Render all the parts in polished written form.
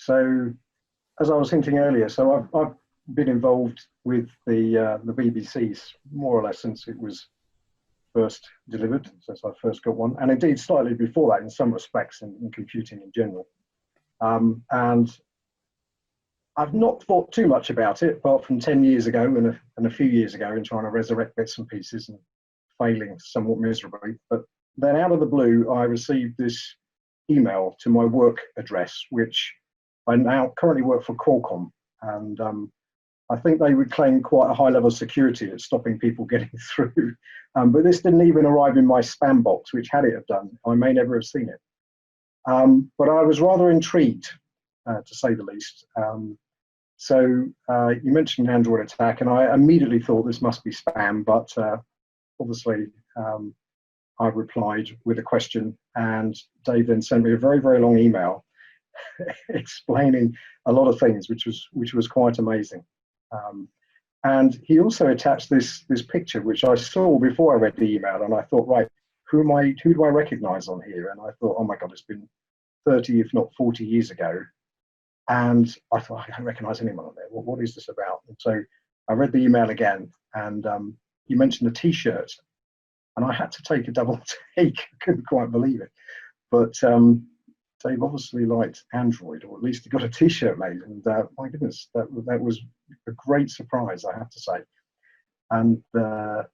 So, as I was hinting earlier, so I've been involved with the BBCs more or less since it was first delivered, since I first got one, and indeed slightly before that in some respects in computing in general. And I've not thought too much about it, apart from 10 years ago and a few years ago in trying to resurrect bits and pieces and failing somewhat miserably. But then out of the blue, I received this email to my work address, which I now currently work for Qualcomm. And I think they would claim quite a high level of security at stopping people getting through. But this didn't even arrive in my spam box, which had it have done, I may never have seen it. But I was rather intrigued, to say the least. So you mentioned Android attack, and I immediately thought this must be spam, but obviously I replied with a question, and Dave then sent me a very, very long email explaining a lot of things, which was quite amazing. And he also attached this picture, which I saw before I read the email, and I thought, right, who do I recognize on here? And I thought, oh my God, it's been 30, if not 40 years ago. And I thought, I don't recognize anyone on there. What is this about? And so I read the email again, and you mentioned a T-shirt, and I had to take a double take. I couldn't quite believe it. But Dave obviously liked Android, or at least he got a T-shirt made. And my goodness, that was a great surprise, I have to say. And the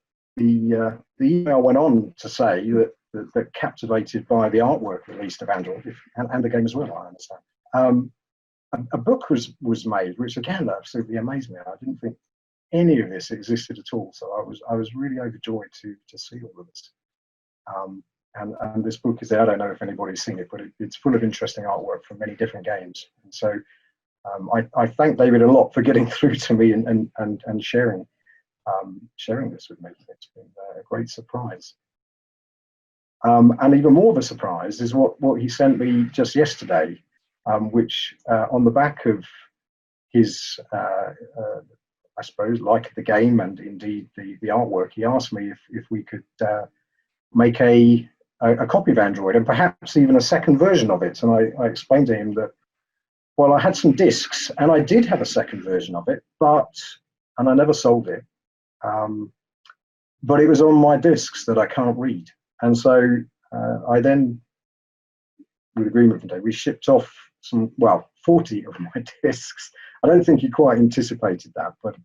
email went on to say that captivated by the artwork, at least, of Android, and the game as well, I understand. A book was made, which again absolutely amazed me. I didn't think any of this existed at all, so I was really overjoyed to see all of this. And this book is there. I don't know if anybody's seen it, but it's full of interesting artwork from many different games. And so I thank David a lot for getting through to me and sharing this with me. It's been a great surprise. And even more of a surprise is what he sent me just yesterday. Which on the back of his, I suppose, like the game and indeed the artwork, he asked me if we could make a copy of Android and perhaps even a second version of it. And I explained to him that, well, I had some discs and I did have a second version of it, and I never sold it. But it was on my discs that I can't read. And so I then, with agreement from Dave, we shipped off 40 of my discs. I don't think he quite anticipated that, but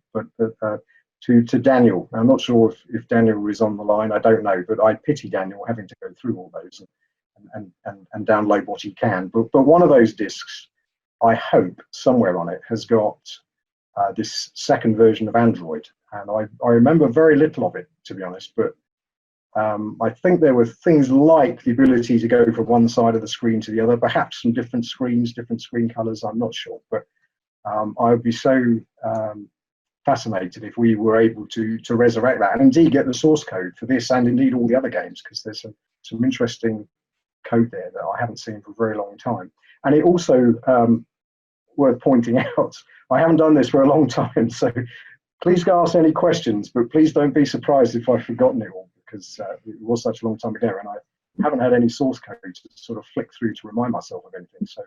to Daniel. I'm not sure if Daniel is on the line. I don't know, but I pity Daniel having to go through all those and download what he can. But one of those discs, I hope, somewhere on it has got this second version of Android. And I remember very little of it, to be honest, but I think there were things like the ability to go from one side of the screen to the other, perhaps some different screens, different screen colors, I'm not sure. But I would be so fascinated if we were able to resurrect that and indeed get the source code for this and indeed all the other games, because there's some interesting code there that I haven't seen for a very long time. And it also, worth pointing out, I haven't done this for a long time, so please ask any questions, but please don't be surprised if I've forgotten it all, because it was such a long time ago and I haven't had any source code to sort of flick through to remind myself of anything. So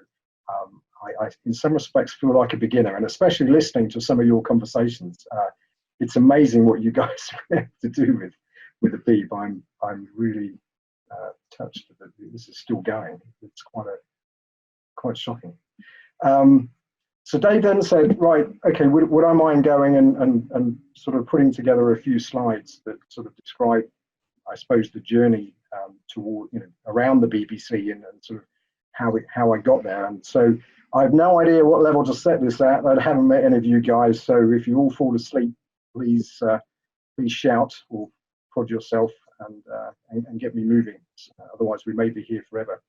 I in some respects, feel like a beginner, and especially listening to some of your conversations, it's amazing what you guys have to do with the Beeb. I'm really touched that this is still going. It's quite shocking. So Dave then said, right, okay, would I mind going and sort of putting together a few slides that sort of describe, I suppose, the journey toward, around the BBC and sort of how I got there. And so I have no idea what level to set this at. I haven't met any of you guys, so if you all fall asleep, please shout or prod yourself and get me moving. Otherwise, we may be here forever.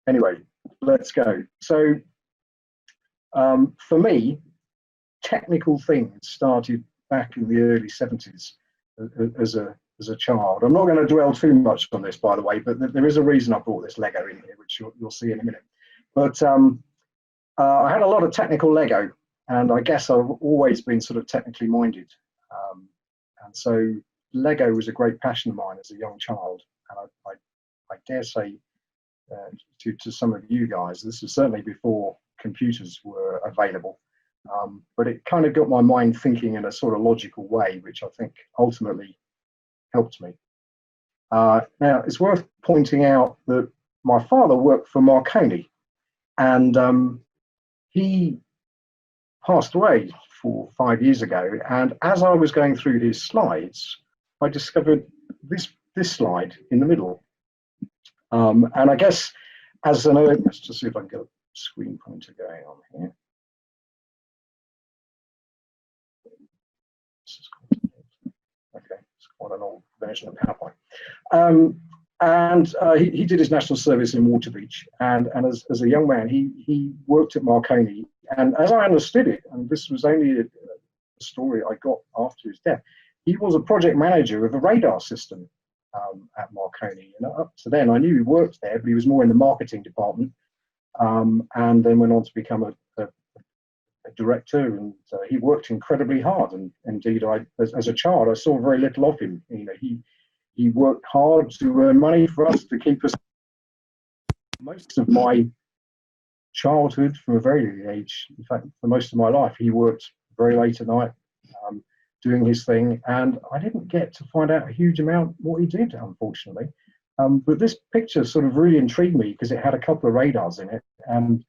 Anyway, let's go. So for me, technical things started back in the early 70s as a child. I'm not going to dwell too much on this, by the way, but there is a reason I brought this Lego in here, which you'll see in a minute. But I had a lot of technical Lego, and I guess I've always been sort of technically minded. And so Lego was a great passion of mine as a young child. And I dare say to some of you guys. This was certainly before computers were available. But it kind of got my mind thinking in a sort of logical way, which I think ultimately helped me. Now, it's worth pointing out that my father worked for Marconi, and he passed away 4 or 5 years ago. And as I was going through his slides, I discovered this slide in the middle. And I guess as an early, let's just see if I can get a screen pointer going on here. Okay, it's quite an old version of PowerPoint. He did his national service in Waterbeach, and as a young man, he worked at Marconi. And as I understood it, and this was only a story I got after his death, he was a project manager of a radar system at Marconi. And up to then, I knew he worked there, but he was more in the marketing department, and then went on to become a director. And he worked incredibly hard. And indeed, as a child, I saw very little of him. You know, he worked hard to earn money for us, to keep us. Most of my childhood, from a very early age, in fact, for most of my life, he worked very late at night, doing his thing, and I didn't get to find out a huge amount what he did, unfortunately. But this picture sort of really intrigued me because it had a couple of radars in it, and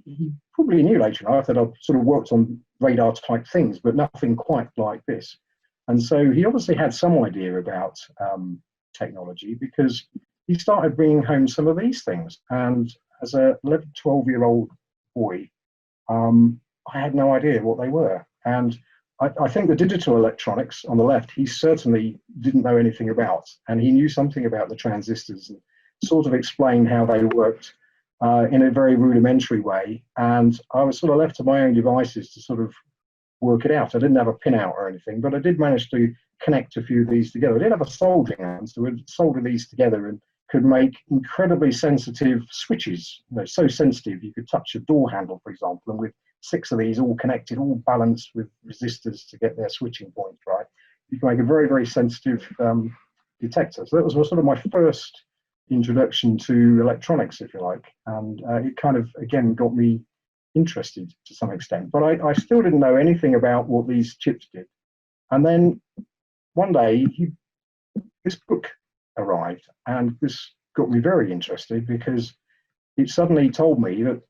he probably knew later in life that I've sort of worked on radar type things, but nothing quite like this. And so he obviously had some idea about technology, because he started bringing home some of these things. And as a 11, 12-year-old boy, I had no idea what they were. And I think the digital electronics on the left, he certainly didn't know anything about. And he knew something about the transistors and sort of explained how they worked in a very rudimentary way. And I was sort of left to my own devices to sort of work it out. I didn't have a pinout or anything, but I did manage to connect a few of these together. I did have a soldering iron, so we'd solder these together and could make incredibly sensitive switches. You know, so sensitive you could touch a door handle, for example, and with 6 of these all connected, all balanced with resistors to get their switching point right, you can make a very, very sensitive detector. So that was sort of my first introduction to electronics, if you like, and it kind of, again, got me interested to some extent. But I still didn't know anything about what these chips did. And then one day, this book arrived, and this got me very interested, because it suddenly told me that,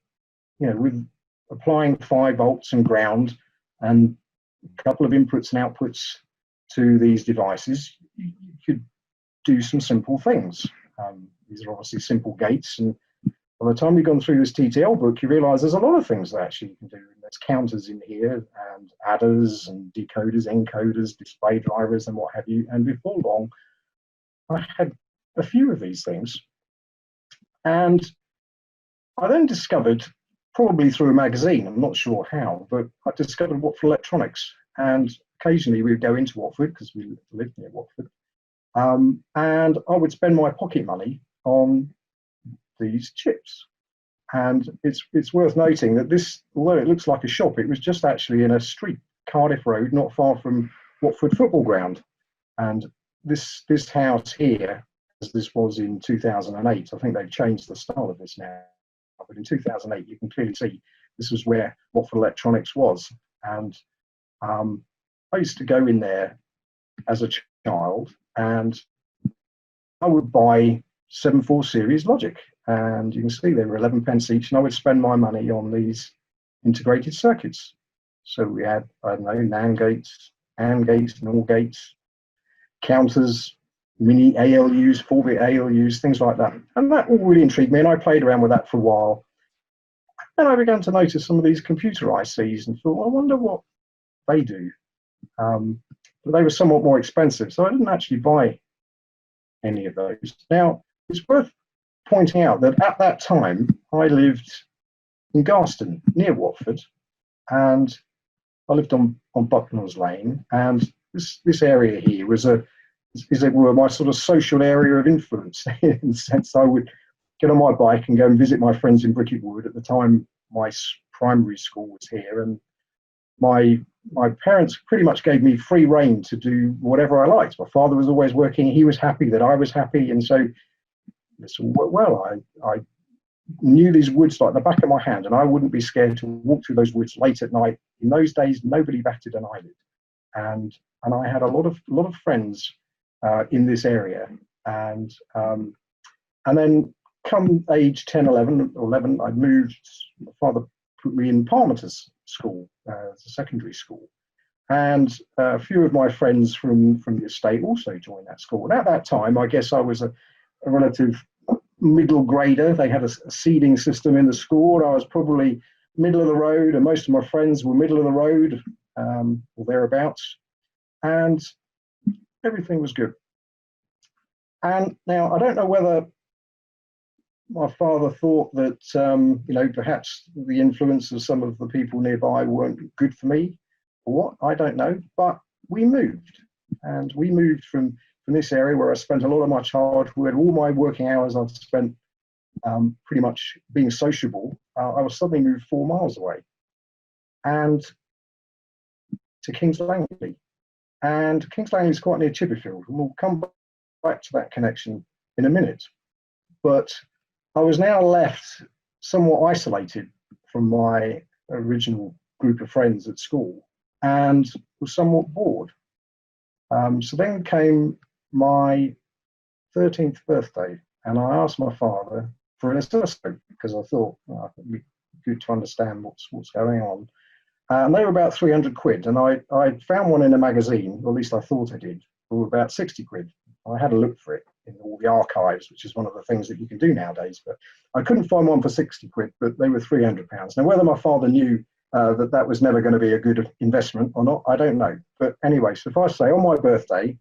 you know, with applying 5 volts and ground and a couple of inputs and outputs to these devices, you could do some simple things. These are obviously simple gates, and by the time you've gone through this TTL book, you realize there's a lot of things that actually you can do. And there's counters in here, and adders and decoders, encoders, display drivers, and what have you. And before long, I had a few of these things. And I then discovered, probably through a magazine, I'm not sure how, but I discovered Watford Electronics. And occasionally we'd go into Watford, because we lived near Watford, and I would spend my pocket money on these chips. And it's worth noting that this, although it looks like a shop, it was just actually in a street, Cardiff Road, not far from Watford Football Ground. And this house here, as this was in 2008, I think they've changed the style of this now, but in 2008 you can clearly see this was where Watford Electronics was. And I used to go in there as a child, and I would buy 7/4 series logic, and you can see they were 11 pence each, and I would spend my money on these integrated circuits. So we had, I don't know, NAND gates, AND gates, NOR gates, counters, mini ALUs, 4-bit ALUs, things like that. And that all really intrigued me, and I played around with that for a while. And I began to notice some of these computer ICs and thought, I wonder what they do. But they were somewhat more expensive, so I didn't actually buy any of those. Now, it's worth pointing out that at that time, I lived in Garston, near Watford, and I lived on Bucknell's Lane, and this area here was as it were, my sort of social area of influence, in the sense I would get on my bike and go and visit my friends in Bricket Wood. At the time, my primary school was here, and my parents pretty much gave me free rein to do whatever I liked. My father was always working. He was happy that I was happy. And so this? Well, I knew these woods like the back of my hand, and I wouldn't be scared to walk through those woods late at night. In those days, nobody batted an eyelid, and I had a lot of friends in this area, and then come age 10, 11, I moved. My father put me in Parmeter's school, it's a secondary school, and a few of my friends from the estate also joined that school. And at that time, I guess I was a relative middle grader. They had a seeding system in the school. I was probably middle of the road, and most of my friends were middle of the road or thereabouts, and everything was good. And now I don't know whether my father thought that perhaps the influence of some of the people nearby weren't good for me or what, I don't know. But we moved, and we moved from this area where I spent a lot of my childhood, all my working hours I'd spent pretty much being sociable. I was suddenly moved 4 miles away, and to Kings Langley. And Kings Langley is quite near Chipperfield, and we'll come back to that connection in a minute. But I was now left somewhat isolated from my original group of friends at school, and was somewhat bored. So then came my 13th birthday, and I asked my father for an oscilloscope because I thought it would be good to understand what's going on. And they were about 300 quid, and I found one in a magazine, or at least I thought I did, for about 60 quid. I had a look for it in all the archives, which is one of the things that you can do nowadays, but I couldn't find one for 60 quid, but they were £300. Now, whether my father knew that was never going to be a good investment or not, I don't know. But anyway, so if I say on my birthday,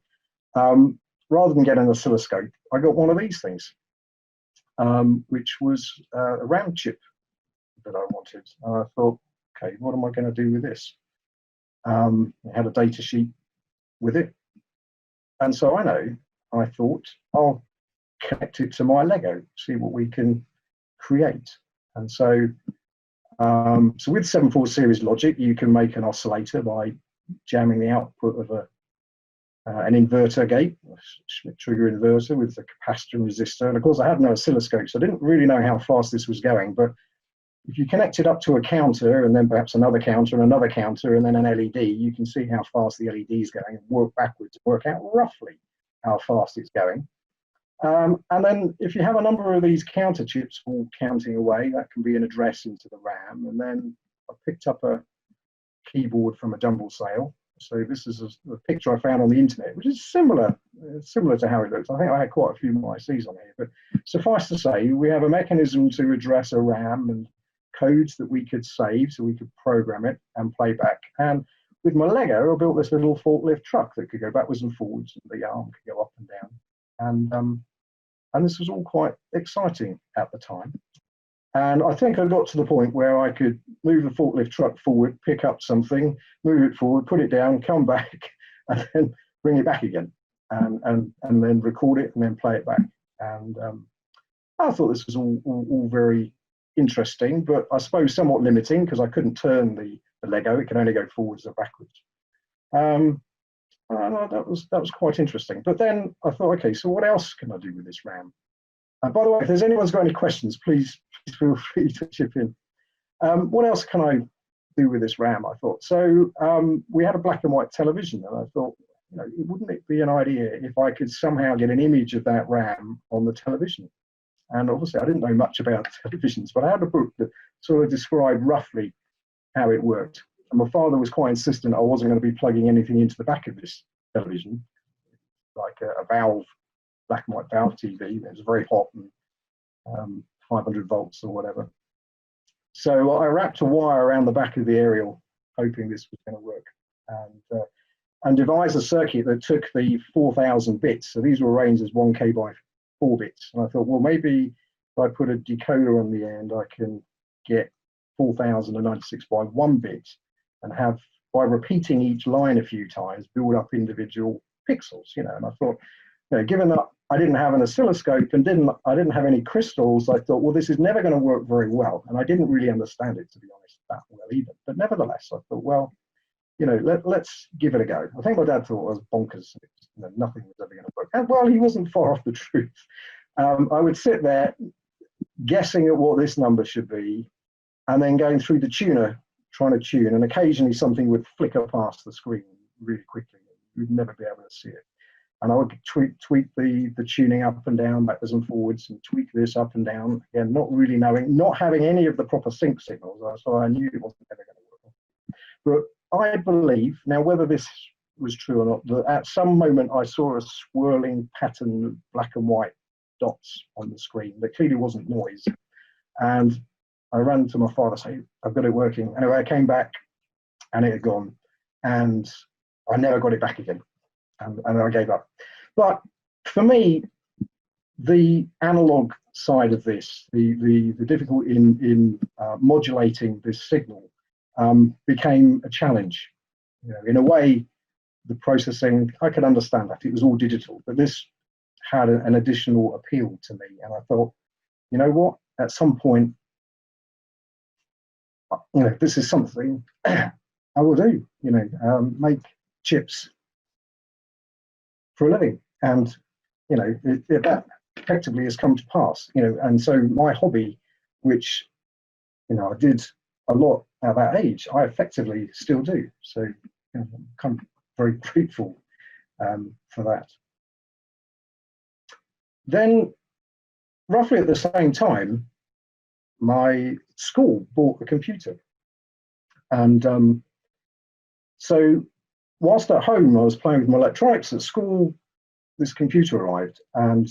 rather than get an oscilloscope, I got one of these things, which was a RAM chip that I wanted. And I thought, okay, what am I going to do with this? I had a data sheet with it. And so I thought, I'll connect it to my Lego, see what we can create. And so, so with 7/4 series logic, you can make an oscillator by jamming the output of an inverter gate, a Schmidt trigger inverter with the capacitor and resistor. And of course, I had no oscilloscope, so I didn't really know how fast this was going. But if you connect it up to a counter, and then perhaps another counter, and another counter, and then an LED, you can see how fast the LED is going and work backwards, work out roughly how fast it's going. And then if you have a number of these counter chips all counting away, that can be an address into the RAM. And then I picked up a keyboard from a jumble sale. So this is a picture I found on the internet, which is similar to how it looks. I think I had quite a few ICs on here, but suffice to say, we have a mechanism to address a RAM and codes that we could save, so we could program it and play back. And with my Lego, I built this little forklift truck that could go backwards and forwards, and the arm could go up and down. And this was all quite exciting at the time. And I think I got to the point where I could move the forklift truck forward, pick up something, move it forward, put it down, come back, and then bring it back again, and then record it and then play it back. And I thought this was all very interesting, but I suppose somewhat limiting because I couldn't turn the Lego; it can only go forwards or backwards. That was quite interesting. But then I thought, okay, so what else can I do with this RAM? By the way, if there's anyone's got any questions, please feel free to chip in. What else can I do with this RAM? I thought. So we had a black and white television, and I thought, wouldn't it be an idea if I could somehow get an image of that RAM on the television? And obviously, I didn't know much about televisions, but I had a book that sort of described roughly how it worked. And my father was quite insistent I wasn't going to be plugging anything into the back of this television, like a valve, black and white valve TV. It was very hot and 500 volts or whatever. So I wrapped a wire around the back of the aerial, hoping this was going to work, and devised a circuit that took the 4,000 bits. So these were arranged as 1K by 4 bits. And I thought, well, maybe if I put a decoder on the end, I can get 4,096 by 1 bit, and have, by repeating each line a few times, build up individual pixels. And I thought, given that I didn't have an oscilloscope and I didn't have any crystals, I thought, well, this is never going to work very well. And I didn't really understand it, to be honest, that well either. But nevertheless, I thought, well, let's give it a go. I think my dad thought I was bonkers. Nothing was ever going to work. And well, he wasn't far off the truth. I would sit there guessing at what this number should be, and then going through the tuner, trying to tune, and occasionally something would flicker past the screen really quickly. You'd never be able to see it. And I would tweak the tuning up and down, backwards and forwards, and tweak this up and down. Again, not really knowing, not having any of the proper sync signals, so I knew it wasn't ever going to work. But I believe, now whether this was true or not, that at some moment I saw a swirling pattern of black and white dots on the screen that clearly wasn't noise. And I ran to my father saying, I've got it working. Anyway, I came back and it had gone. And I never got it back again. And I gave up. But for me, the analog side of this, the difficulty in modulating this signal became a challenge. You know, in a way, the processing, I could understand that. It was all digital, but this had an additional appeal to me. And I thought, you know what, at some point, you know, this is something I will do, you know, make chips for a living. And, you know, that effectively has come to pass, you know, and so my hobby, which, you know, I did a lot at that age, I effectively still do. So, you know, I'm kind of very grateful for that. Then, roughly at the same time, my school bought a computer. And so whilst at home I was playing with my electronics, at school this computer arrived, and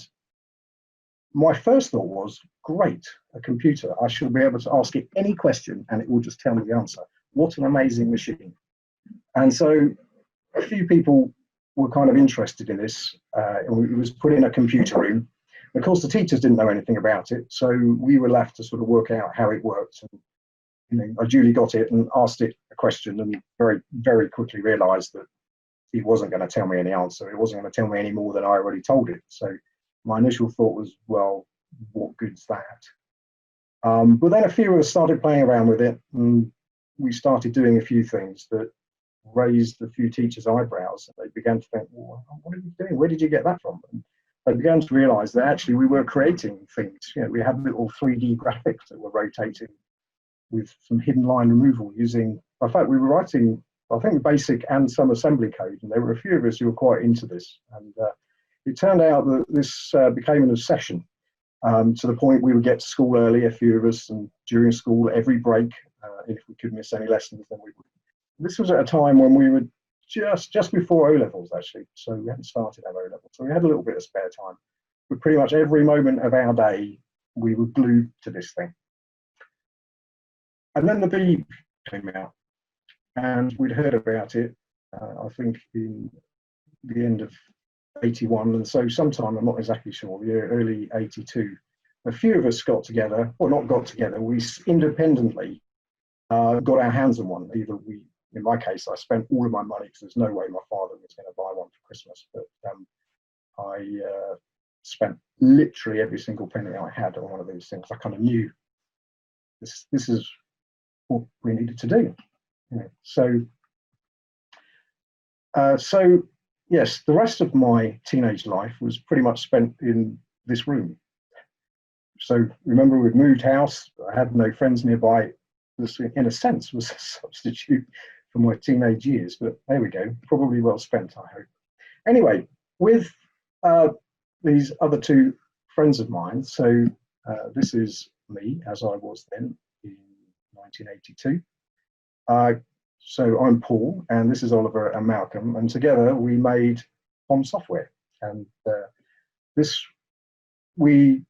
my first thought was, great, a computer. I should be able to ask it any question and it will just tell me the answer. What an amazing machine. And so a few people were kind of interested in this. It was put in a computer room. Of course, the teachers didn't know anything about it, so we were left to sort of work out how it worked. And, you know, I duly got it and asked it a question, and very, very quickly realised that it wasn't going to tell me any answer. It wasn't going to tell me any more than I already told it. So my initial thought was, well, what good's that? But then a few of us started playing around with it, and we started doing a few things that raised a few teachers' eyebrows. And they began to think, well, what are you doing? Where did you get that from? And I began to realise that actually we were creating things. You know, we had little 3D graphics that were rotating with some hidden line removal using, in fact, we were writing, I think, basic and some assembly code, and there were a few of us who were quite into this. And it turned out that this became an obsession to the point we would get to school early, a few of us, and during school, every break, if we could miss any lessons, then we would. This was at a time when we were just before O-levels, actually, so we hadn't started our O-levels, so we had a little bit of spare time. But pretty much every moment of our day, we were glued to this thing. And then the Beeb came out, and we'd heard about it, I think, in the end of 81, and so sometime, I'm not exactly sure, the early 82, a few of us got together, or not got together, we independently got our hands on one. Either we, in my case, I spent all of my money because there's no way my father was going to buy one for Christmas, but I spent literally every single penny I had on one of these things. I kind of knew this is what we needed to do. You know, so yes, the rest of my teenage life was pretty much spent in this room. So remember, we'd moved house, I had no friends nearby. This, in a sense, was a substitute for my teenage years, but there we go, probably well spent, I hope. Anyway, with these other two friends of mine, so this is me as I was then in 1982. So I'm Paul, and this is Oliver and Malcolm, and together we made PaulH software. And we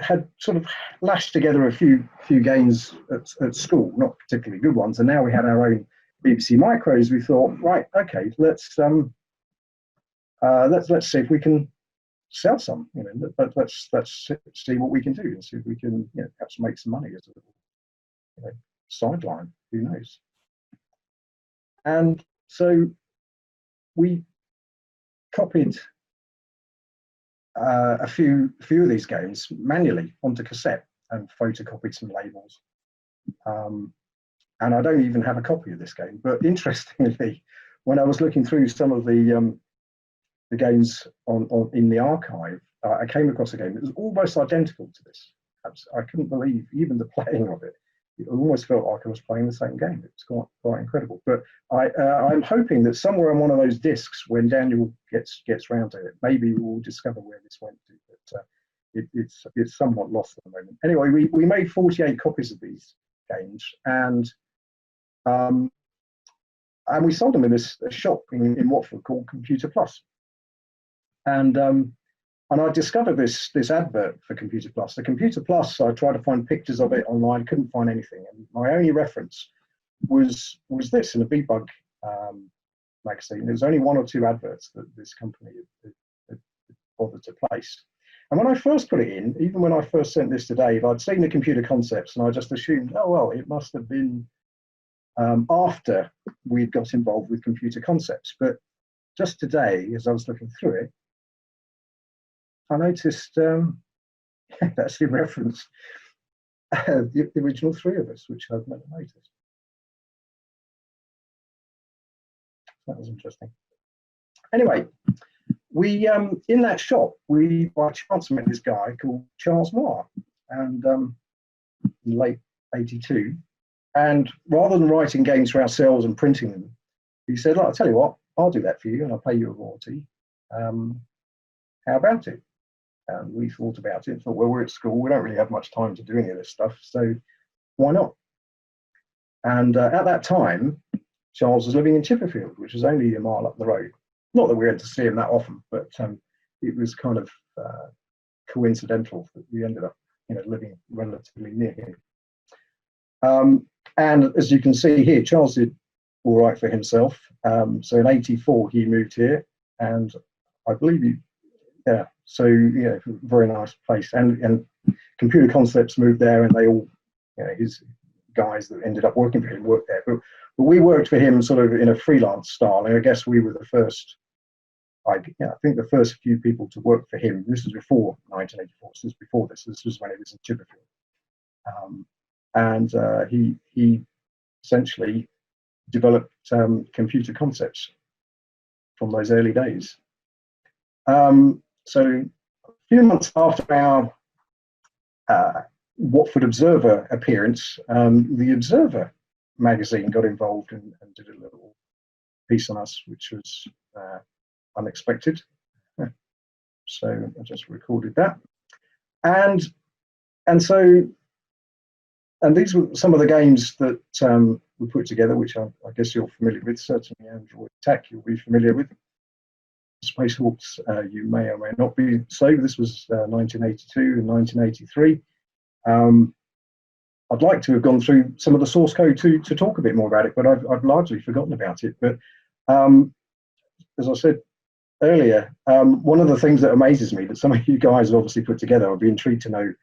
had sort of lashed together a few games at school, not particularly good ones, and now we had our own BBC micros. We thought, right, okay, let's see if we can sell some. You know, let's see what we can do and see if we can, you know, perhaps make some money as a little, you know, sideline. Who knows? And so we copied a few of these games manually onto cassette and photocopied some labels. And I don't even have a copy of this game, but interestingly, when I was looking through some of the games in the archive, I came across a game that was almost identical to this. I couldn't believe even the playing of it. It almost felt like I was playing the same game. It was quite incredible. But I'm hoping that somewhere on one of those discs, when Daniel gets round to it, maybe we'll discover where this went to. But it's somewhat lost at the moment. Anyway, we made 48 copies of these games, and we sold them in this shop in Watford called Computer Plus. And I discovered this advert for Computer Plus. The Computer Plus, I tried to find pictures of it online, couldn't find anything. And my only reference was this in a Bebug magazine. There was only one or two adverts that this company had bothered to place. And when I first put it in, even when I first sent this to Dave, I'd seen the Computer Concepts, and I just assumed, oh, well, it must have been after we'd got involved with Computer Concepts. But just today, as I was looking through it, I noticed it actually referenced the original three of us, which I've never noticed. That was interesting. Anyway, we in that shop, we by chance met this guy called Charles Moore, and in late '82. And rather than writing games for ourselves and printing them, he said, "Look, I'll tell you what, I'll do that for you, and I'll pay you a royalty. How about it?" And we thought about it, thought, well, we're at school, we don't really have much time to do any of this stuff, so why not? And at that time, Charles was living in Chipperfield, which was only a mile up the road. Not that we had to see him that often, but it was kind of coincidental that we ended up, living relatively near him. And as you can see here, Charles did all right for himself. So in '84, he moved here, and I believe so very nice place. And Computer Concepts moved there, and they all, his guys that ended up working for him worked there. But we worked for him sort of in a freelance style, and I guess we were the first. I think the first few people to work for him. This was before 1984. So this was before this. This was when it was in Chipperfield, and he essentially developed Computer Concepts from those early days. So a few months after our Watford Observer appearance, the Observer magazine got involved and did a little piece on us, which was unexpected. So I just recorded that. And these were some of the games that we put together, which I guess you're familiar with. Certainly Android Tech you'll be familiar with. Spacehawks, you may or may not be. So this was 1982 and 1983. I'd like to have gone through some of the source code to talk a bit more about it, but I've largely forgotten about it. But as I said earlier, one of the things that amazes me that some of you guys have obviously put together, I'd be intrigued to know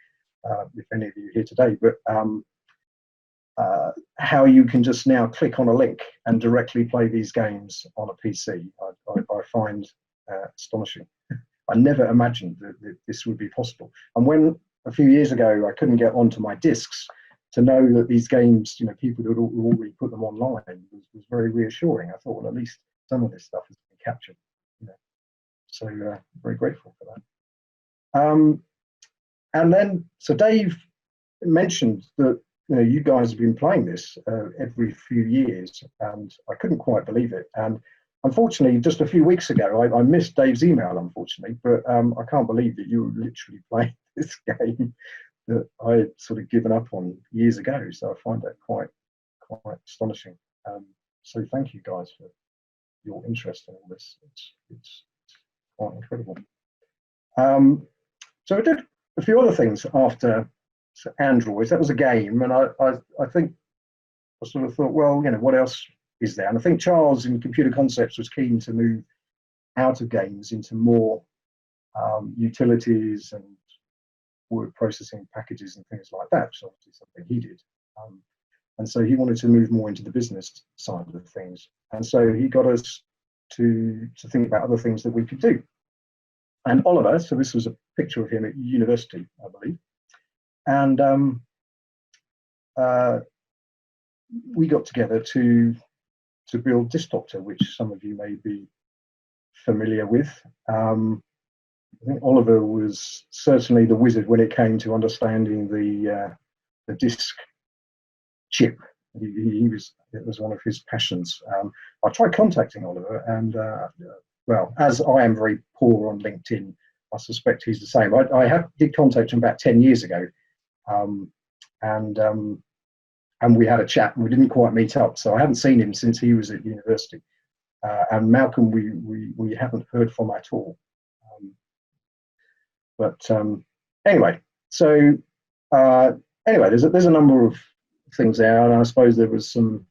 if any of you are here today, but how you can just now click on a link and directly play these games on a PC, I find astonishing. I never imagined that this would be possible. And when a few years ago I couldn't get onto my discs, to know that these games, people had already put them online was very reassuring. I thought, well, at least some of this stuff has been captured. So very grateful for that. And then, so Dave mentioned that you guys have been playing this every few years, and I couldn't quite believe it. And unfortunately, just a few weeks ago, I missed Dave's email, unfortunately, but I can't believe that you were literally playing this game that I had sort of given up on years ago. So I find that quite astonishing. So thank you guys for your interest in all this. It's quite incredible. So I did a few other things after Androids. That was a game, and I think I sort of thought, well, what else is there? And I think Charles in Computer Concepts was keen to move out of games into more utilities and word processing packages and things like that, which is obviously something he did. And so he wanted to move more into the business side of things. And so he got us to think about other things that we could do. And Oliver, so this was a picture of him at university, I believe. And we got together to build Disk Doctor, which some of you may be familiar with. I think Oliver was certainly the wizard when it came to understanding the disk chip. It was one of his passions. I tried contacting Oliver, and well, as I am very poor on LinkedIn, I suspect he's the same. I did contact him about 10 years ago, and we had a chat, and we didn't quite meet up. So I haven't seen him since he was at university. And Malcolm, we haven't heard from at all. Anyway, so anyway, there's a number of things there, and I suppose there was some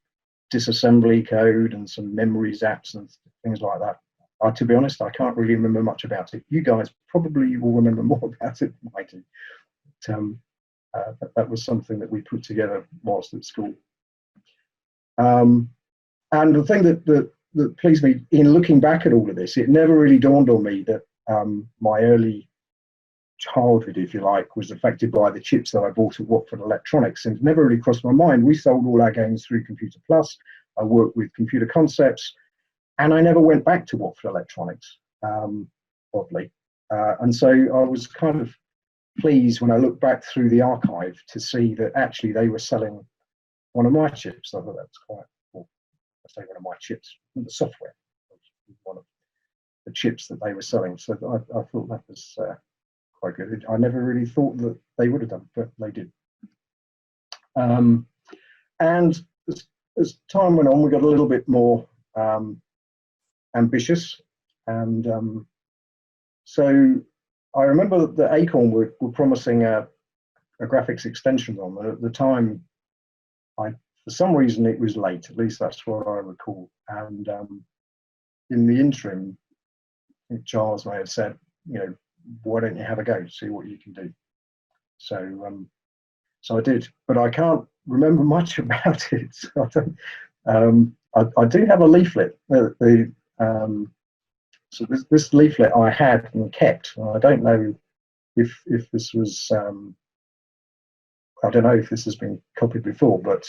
disassembly code and some memory zaps and things like that. To be honest, I can't really remember much about it. You guys probably will remember more about it than I do. But that was something that we put together whilst at school. And the thing that pleased me in looking back at all of this, it never really dawned on me that my early childhood, if you like, was affected by the chips that I bought at Watford Electronics, and it never really crossed my mind. We sold all our games through Computer Plus. I worked with Computer Concepts, and I never went back to Watford Electronics, oddly. And so I was kind of pleased when I looked back through the archive to see that actually they were selling one of my chips. I thought that was quite cool. I say one of my chips, the software, one of the chips that they were selling. So I thought that was quite good. I never really thought that they would have done, but they did. And as time went on, we got a little bit more ambitious, and so I remember that Acorn were promising a graphics extension on. At the time, for some reason it was late. At least that's what I recall. And in the interim, I think Charles may have said, why don't you have a go, see what you can do? So I did, but I can't remember much about it. So I do have a leaflet. So this leaflet I had and kept. I don't know if this was. I don't know if this has been copied before, but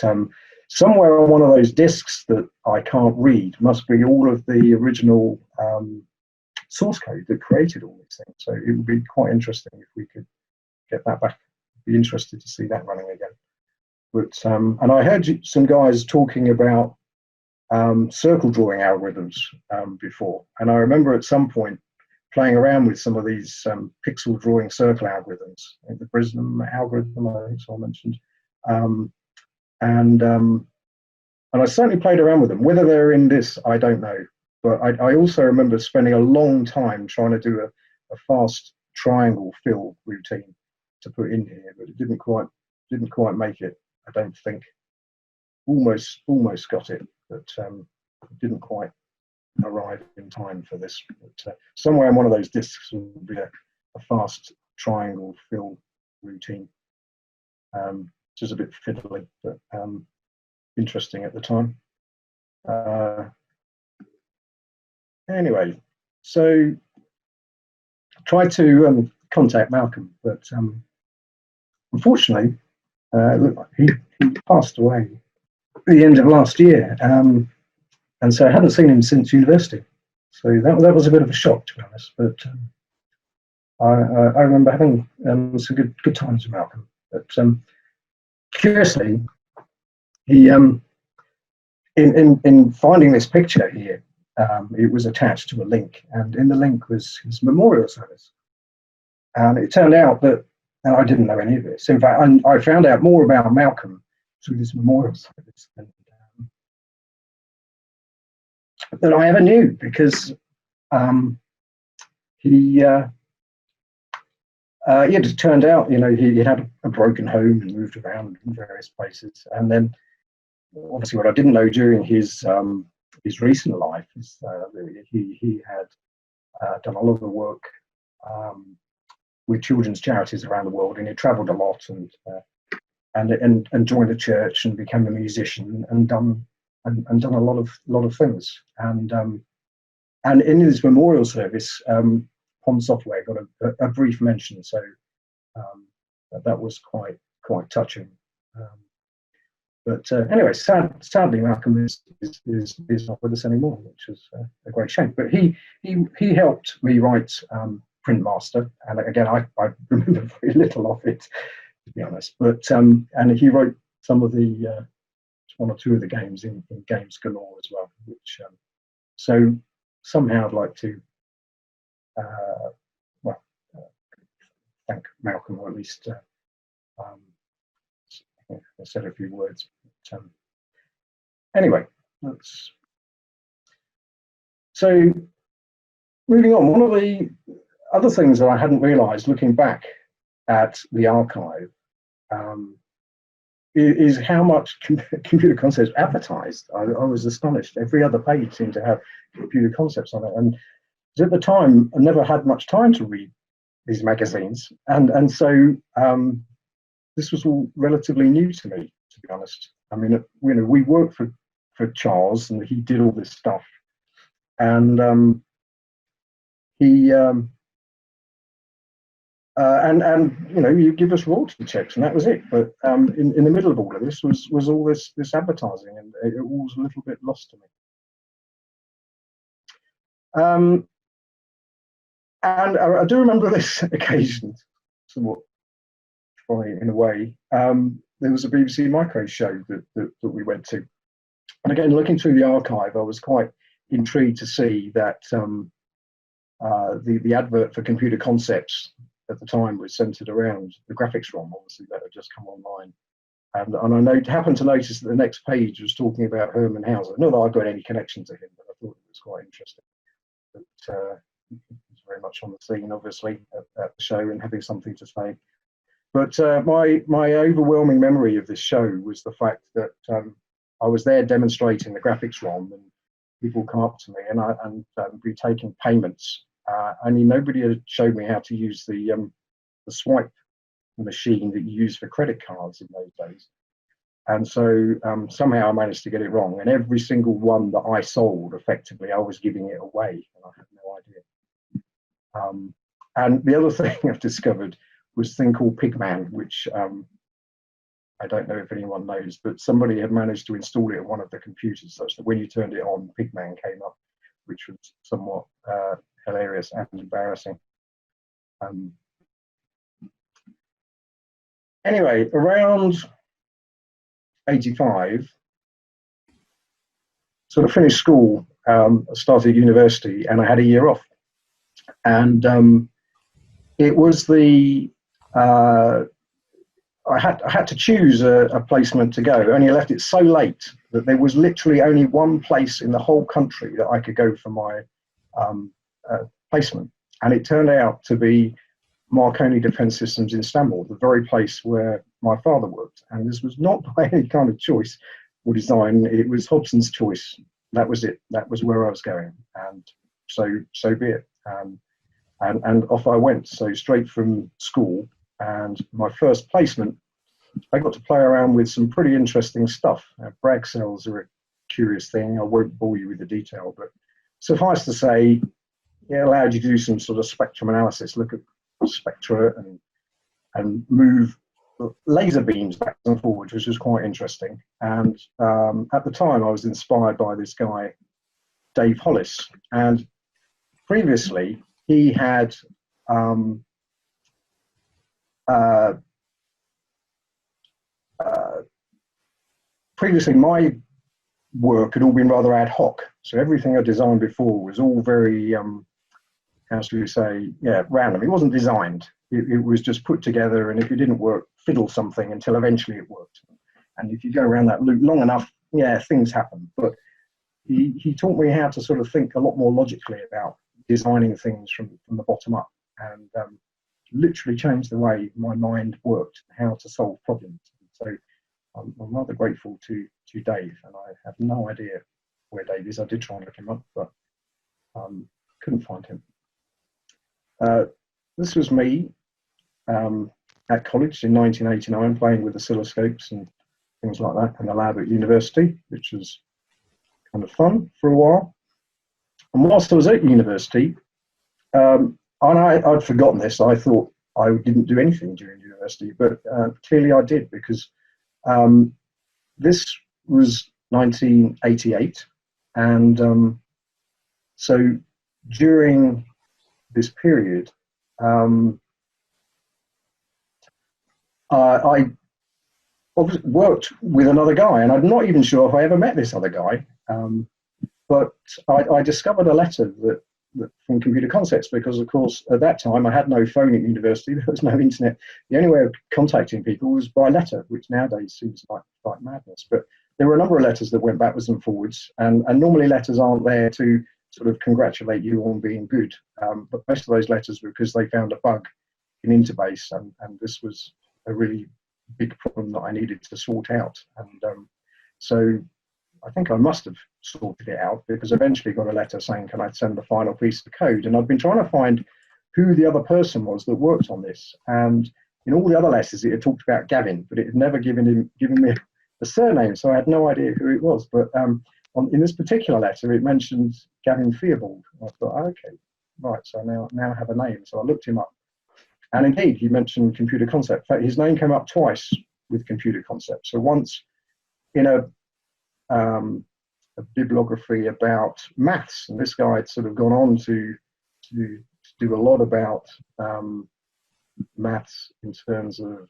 somewhere on one of those discs that I can't read must be all of the original source code that created all these things. So it would be quite interesting if we could get that back. I'd be interested to see that running again. But and I heard some guys talking about circle drawing algorithms before, and I remember at some point playing around with some of these pixel drawing circle algorithms, the Prism algorithm, I think someone mentioned, and I certainly played around with them. Whether they're in this, I don't know, but I also remember spending a long time trying to do a fast triangle fill routine to put in here, but it didn't quite make it, I don't think. Almost got it, but didn't quite arrive in time for this. But somewhere on one of those discs will be a fast triangle fill routine, which is a bit fiddly, but interesting at the time. Anyway, so I tried to contact Malcolm, but unfortunately, he passed away at the end of last year, and so I hadn't seen him since university. So that was a bit of a shock, to be honest. But I remember having some good times with Malcolm. But curiously, he in finding this picture here, it was attached to a link, and in the link was his memorial service. And it turned out that, and I didn't know any of this. In fact, I found out more about Malcolm through this memorial service than I ever knew, because he it just turned out, he had a broken home and moved around in various places. And then, obviously, what I didn't know during his recent life is he had done a lot of work with children's charities around the world, and he travelled a lot and joined a church and became a musician and done a lot of things. And in his memorial service, POM Software got a brief mention, so that was quite touching. But anyway, sadly, Malcolm is not with us anymore, which is a great shame. But he helped me write printmaster, and again, I remember very little of it, to be honest. But and he wrote some of the one or two of the games in Games Galore as well. Which so somehow I'd like to well thank Malcolm, or at least I said a few words. But, anyway, that's so. Moving on, one of the other things that I hadn't realised looking back at the archive is how much computer concepts advertised. I was astonished. Every other page seemed to have computer concepts on it, and at the time I never had much time to read these magazines, and so this was all relatively new to me, to be honest. I mean, we worked for Charles, and he did all this stuff, and he and you give us royalty checks, and that was it. But in the middle of all of this was all this advertising, and it all was a little bit lost to me. And I do remember this occasion, somewhat funny in a way. There was a BBC Micro show that we went to, and again, looking through the archive, I was quite intrigued to see that the advert for computer concepts at the time was centered around the graphics ROM, obviously that had just come online. And I happened to notice that the next page was talking about Hermann Hauser. Not that I've got any connection to him, but I thought it was quite interesting. But he was very much on the scene, obviously, at the show and having something to say. But my overwhelming memory of this show was the fact that I was there demonstrating the graphics ROM, and people come up to me and be taking payments. Nobody had showed me how to use the swipe machine that you use for credit cards in those days. And so somehow I managed to get it wrong. And every single one that I sold, effectively, I was giving it away, and I had no idea. And the other thing I've discovered was a thing called Pigman, which I don't know if anyone knows, but somebody had managed to install it on one of the computers such that when you turned it on, Pigman came up, which was somewhat hilarious and embarrassing. Anyway, around 85, sort of finished school, started university, and I had a year off. And it was I had to choose a placement to go. Only I left it so late that there was literally only one place in the whole country that I could go for my placement. And it turned out to be Marconi Defence Systems in Istanbul, the very place where my father worked. And this was not by any kind of choice or design. It was Hobson's choice. That was it. That was where I was going. And so be it. And off I went. So straight from school. And my first placement, I got to play around with some pretty interesting stuff. Bragg cells are a curious thing. I won't bore you with the detail, but suffice to say, it allowed you to do some sort of spectrum analysis, look at spectra and move laser beams back and forwards, which was quite interesting. And at the time, I was inspired by this guy, Dave Hollis. And previously, he had previously my work had all been rather ad hoc. So everything I designed before was all very, how should we say, random. It wasn't designed. It was just put together, and if it didn't work, fiddle something until eventually it worked. And if you go around that loop long enough, things happen. But he taught me how to sort of think a lot more logically about designing things from the bottom up, and literally changed the way my mind worked, how to solve problems. So I'm rather grateful to Dave, and I have no idea where Dave is. I did try and look him up, but couldn't find him. This was me at college in 1989, playing with oscilloscopes and things like that in the lab at university, which was kind of fun for a while. And whilst I was at university, and I'd forgotten this, I thought I didn't do anything during university, but clearly I did, because this was 1988, and so during this period, Um, I worked with another guy, and I'm not even sure if I ever met this other guy. But I discovered a letter that from Computer Concepts, because, of course, at that time I had no phone at university. There was no internet. The only way of contacting people was by letter, which nowadays seems like madness. But there were a number of letters that went backwards and forwards, and normally letters aren't there to sort of congratulate you on being good. But most of those letters were because they found a bug in Interbase, and this was a really big problem that I needed to sort out. And so I think I must have sorted it out, because eventually got a letter saying, can I send the final piece of code? And I've been trying to find who the other person was that worked on this. And in all the other letters, it had talked about Gavin, but it had never given me a surname, so I had no idea who it was. But in this particular letter, it mentioned Gavin Theobald. I thought, oh, okay, right, so I now have a name. So I looked him up. And indeed, he mentioned Computer Concept. In fact, his name came up twice with Computer Concept. So once in a bibliography about maths, and this guy had sort of gone on to do a lot about maths in terms of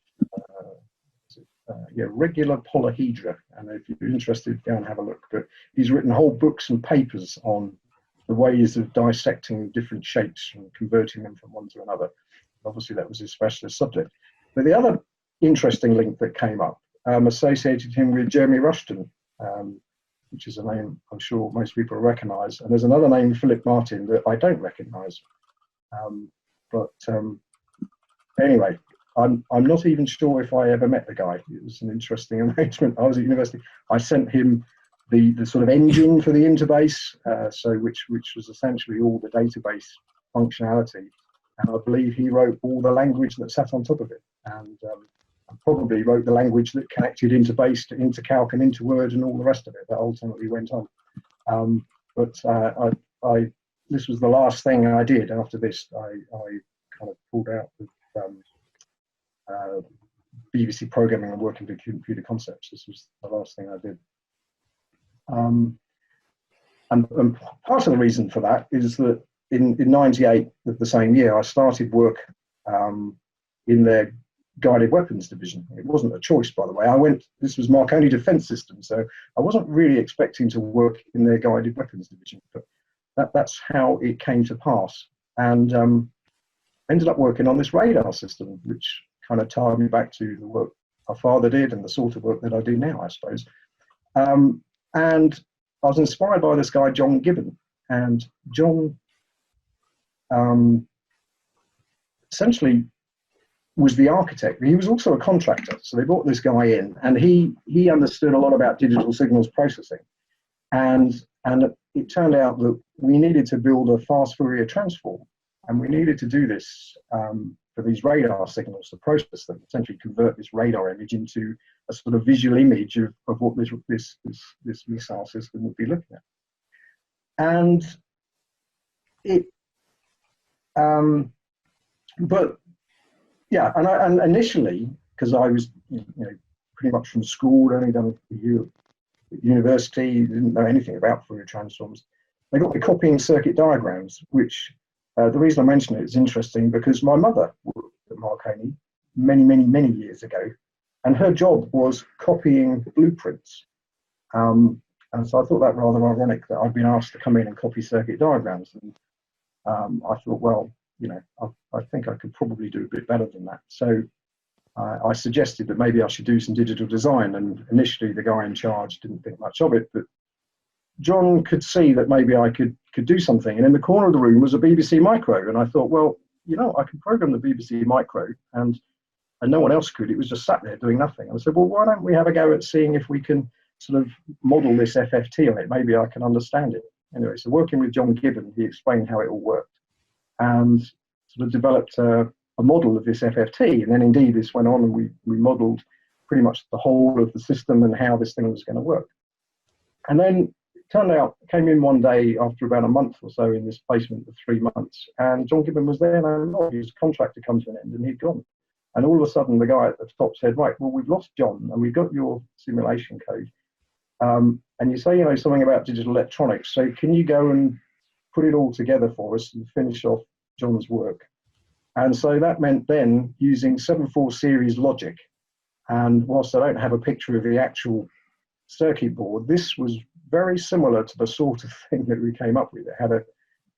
regular polyhedra. And if you're interested, go and have a look. But he's written whole books and papers on the ways of dissecting different shapes and converting them from one to another. Obviously, that was his specialist subject. But the other interesting link that came up associated him with Jeremy Rushton, which is a name I'm sure most people recognise. And there's another name, Philip Martin, that I don't recognise. Anyway, I'm not even sure if I ever met the guy. It was an interesting arrangement. I was at university. I sent him the sort of engine for the Interbase, which was essentially all the database functionality. And I believe he wrote all the language that sat on top of it. And probably wrote the language that connected Interbase to Intercalc and into Word and all the rest of it that ultimately went on. This was the last thing I did. After this, I kind of pulled out with BBC programming and working with Computer Concepts. This was the last thing I did. And part of the reason for that is that in 98 of the same year, I started work in their guided weapons division. It wasn't a choice, by the way. This was Marconi Defence Systems, so I wasn't really expecting to work in their guided weapons division, but that's how it came to pass. And ended up working on this radar system, which kind of tied me back to the work my father did and the sort of work that I do now, I suppose. And I was inspired by this guy, John Gibbon. And John essentially was the architect. He was also a contractor. So they brought this guy in, and he understood a lot about digital signals processing. And it turned out that we needed to build a fast Fourier transform. And we needed to do this for these radar signals to process them, essentially convert this radar image into a sort of visual image of what this missile system would be looking at. And and initially, because I was pretty much from school, only done a year at university, didn't know anything about Fourier transforms. They got me copying circuit diagrams, which the reason I mention it is interesting because my mother worked at Marconi many years ago, and her job was copying blueprints. And so I thought that rather ironic that I'd been asked to come in and copy circuit diagrams. And I thought, well, I think I could probably do a bit better than that. So I suggested that maybe I should do some digital design. And initially, the guy in charge didn't think much of it, but John could see that maybe I could do something. And in the corner of the room was a BBC Micro. And I thought, well, I could program the BBC Micro, and no one else could. It was just sat there doing nothing. And I said, well, why don't we have a go at seeing if we can sort of model this FFT on it? Maybe I can understand it. Anyway, so working with John Gibbon, he explained how it all worked and sort of developed a model of this FFT. And then indeed this went on, and we modeled pretty much the whole of the system and how this thing was going to work. And then it turned out, came in one day after about a month or so in this placement of 3 months, and John Gibbon was there, and his contract had come to an end and he'd gone. And all of a sudden the guy at the top said, right, well, we've lost John and we've got your simulation code. And you say, something about digital electronics. So can you go and put it all together for us and finish off John's work? And so that meant then using 7.4 series logic. And whilst I don't have a picture of the actual circuit board, this was very similar to the sort of thing that we came up with. It had a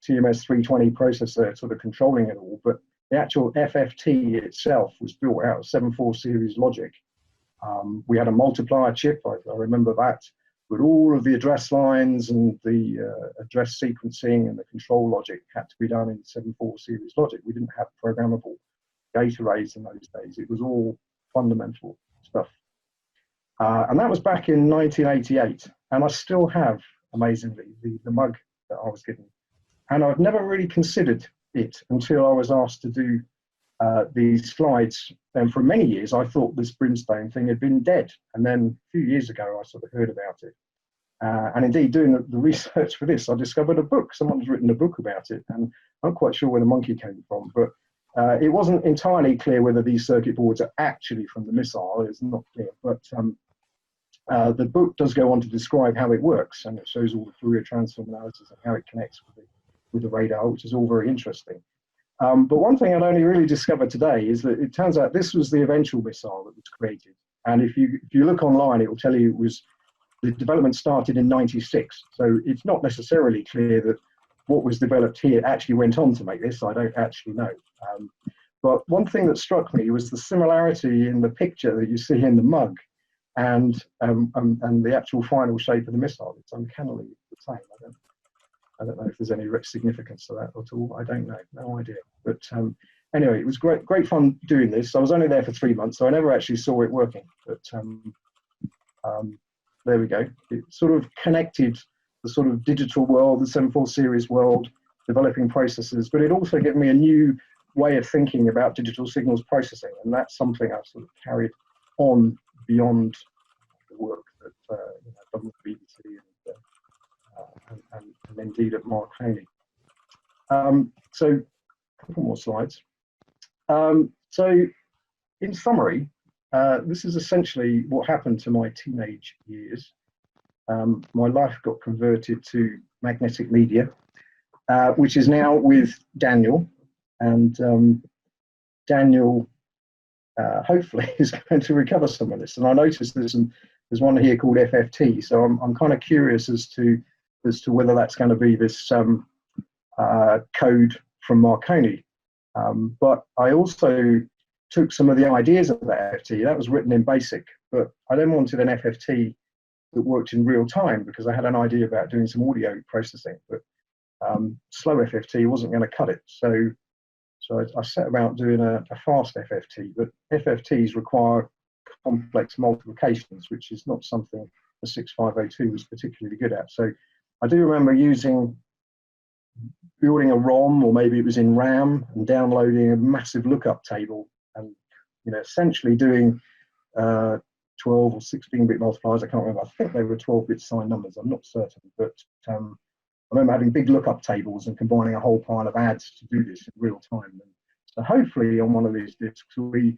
TMS 320 processor sort of controlling it all, but the actual FFT itself was built out of 7.4 series logic. We had a multiplier chip, I remember that, with all of the address lines and the address sequencing and the control logic had to be done in 7.4 series logic. We didn't have programmable gate arrays in those days. It was all fundamental stuff. And that was back in 1988. And I still have, amazingly, the mug that I was given. And I've never really considered it until I was asked to do these slides. And for many years, I thought this brimstone thing had been dead. And then a few years ago, I sort of heard about it. And indeed, doing the research for this, I discovered a book. Someone's written a book about it. And I'm not quite sure where the monkey came from, but it wasn't entirely clear whether these circuit boards are actually from the missile. It's not clear. But the book does go on to describe how it works, and it shows all the Fourier transform analysis and how it connects with the radar, which is all very interesting. But one thing I'd only really discovered today is that it turns out this was the eventual missile that was created. And if you look online, it will tell you the development started in '96. So it's not necessarily clear that what was developed here actually went on to make this. I don't actually know. But one thing that struck me was the similarity in the picture that you see in the mug and the actual final shape of the missile. It's uncannily the same. I don't know if there's any significance to that at all. I don't know, no idea. But anyway, it was great fun doing this. I was only there for 3 months, so I never actually saw it working. But there we go. It sort of connected the sort of digital world, the 7.4 series world, developing processors, but it also gave me a new way of thinking about digital signals processing, and that's something I've sort of carried on beyond the work that I've done with BBC and indeed at Marconi. So a couple more slides. So in summary, this is essentially what happened to my teenage years. My life got converted to magnetic media, which is now with Daniel, and Daniel hopefully is going to recover some of this. And I noticed there's one here called FFT, so I'm kind of curious as to whether that's going to be this code from Marconi. But I also took some of the ideas of that FFT. That was written in BASIC, but I then wanted an FFT that worked in real time because I had an idea about doing some audio processing, but slow FFT wasn't going to cut it. So I set about doing a fast FFT, but FFTs require complex multiplications, which is not something the 6502 was particularly good at. So I do remember building a ROM, or maybe it was in RAM, and downloading a massive lookup table, and essentially doing 12 or 16-bit multipliers. I can't remember. I think they were 12-bit signed numbers. I'm not certain, but I remember having big lookup tables and combining a whole pile of adds to do this in real time. And so hopefully on one of these disks will be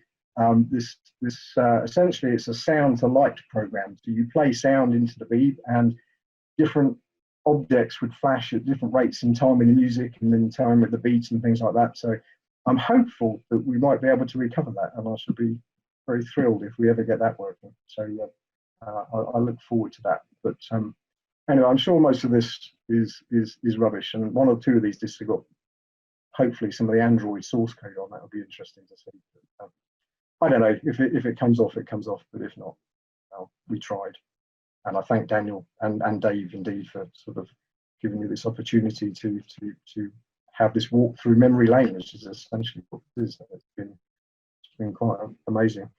essentially it's a sound to light program. So you play sound into the beep, and different objects would flash at different rates in time in the music, and then time with the beats and things like that. So I'm hopeful that we might be able to recover that, and I should be very thrilled if we ever get that working. So I look forward to that. But anyway, I'm sure most of this is rubbish, and one or two of these discs have got hopefully some of the Android source code on. That would be interesting to see. But, I don't know if it comes off, it comes off. But if not, well, we tried. And I thank Daniel and Dave indeed for sort of giving me this opportunity to have this walk through memory lane, which is essentially what it is. It's been quite amazing.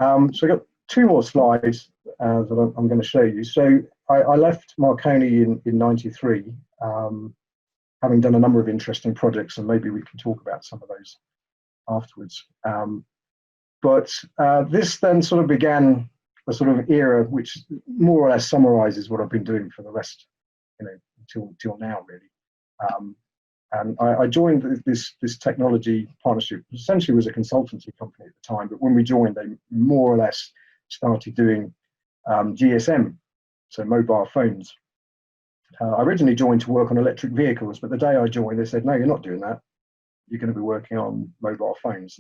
So I've got 2 more slides that I'm going to show you. So I left Marconi in '93, having done a number of interesting projects, and maybe we can talk about some of those afterwards. But this then sort of began a sort of era which more or less summarizes what I've been doing for the rest, till now, really. And I joined this technology partnership. Essentially, it was a consultancy company at the time, but when we joined, they more or less started doing GSM, so mobile phones. I originally joined to work on electric vehicles, but the day I joined, they said, "No, you're not doing that. you're going to be working on mobile phones.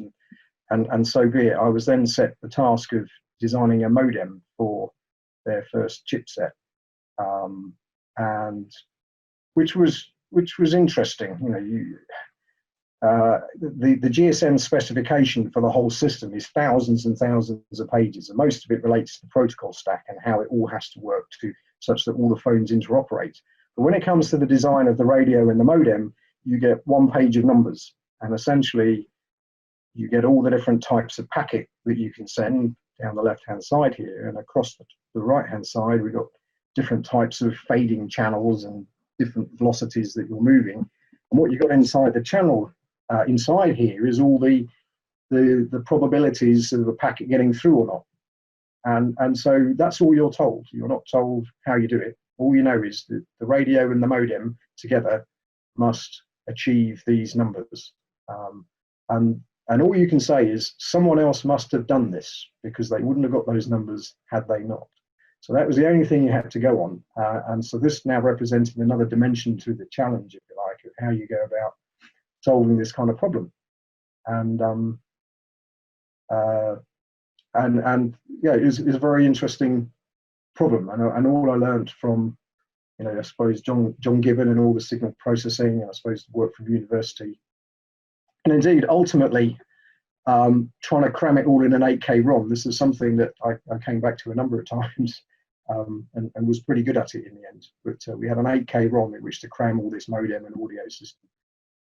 And so be it. I was then set the task of designing a modem for their first chipset, and which was interesting. You know, the GSM specification for the whole system is thousands and thousands of pages, and most of it relates to the protocol stack and how it all has to work to such that all the phones interoperate. But when it comes to the design of the radio and the modem, you get one page of numbers, and essentially you get all the different types of packet that you can send down the left-hand side here, and across the right-hand side, we've got different types of fading channels and different velocities that you're moving. And what you've got inside the channel, inside here, is all the probabilities of a packet getting through or not. And so that's all you're told. You're not told how you do it. All you know is that the radio and the modem together must achieve these numbers. And all you can say is someone else must have done this, because they wouldn't have got those numbers had they not. So that was the only thing you had to go on. And so this now represented another dimension to the challenge, if you like, of how you go about solving this kind of problem. And yeah, it was a very interesting problem. And all I learned from, you know, I suppose John Gibbon and all the signal processing, and I suppose the work from university. And indeed, ultimately, trying to cram it all in an 8K ROM, this is something that I came back to a number of times, and was pretty good at it in the end. But we had an 8K ROM in which to cram all this modem and audio system.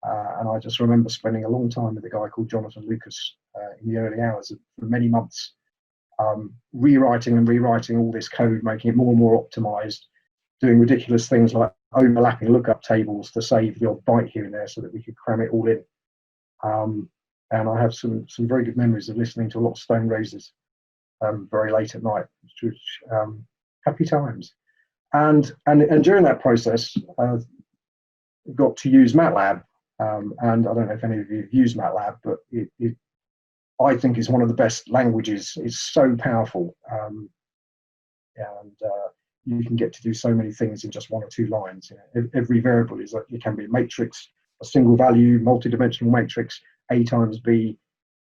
And I just remember spending a long time with a guy called Jonathan Lucas in the early hours for many months, rewriting all this code, making it more and more optimized, doing ridiculous things like overlapping lookup tables to save the odd byte here and there so that we could cram it all in. And I have some very good memories of listening to a lot of Stone Roses very late at night, which was happy times. And during that process, got to use MATLAB. And I don't know if any of you have used MATLAB, but I think it's one of the best languages. It's so powerful, and you can get to do so many things in just one or two lines. You know, every variable is like, it can be a matrix, a single value, multi-dimensional matrix. A times B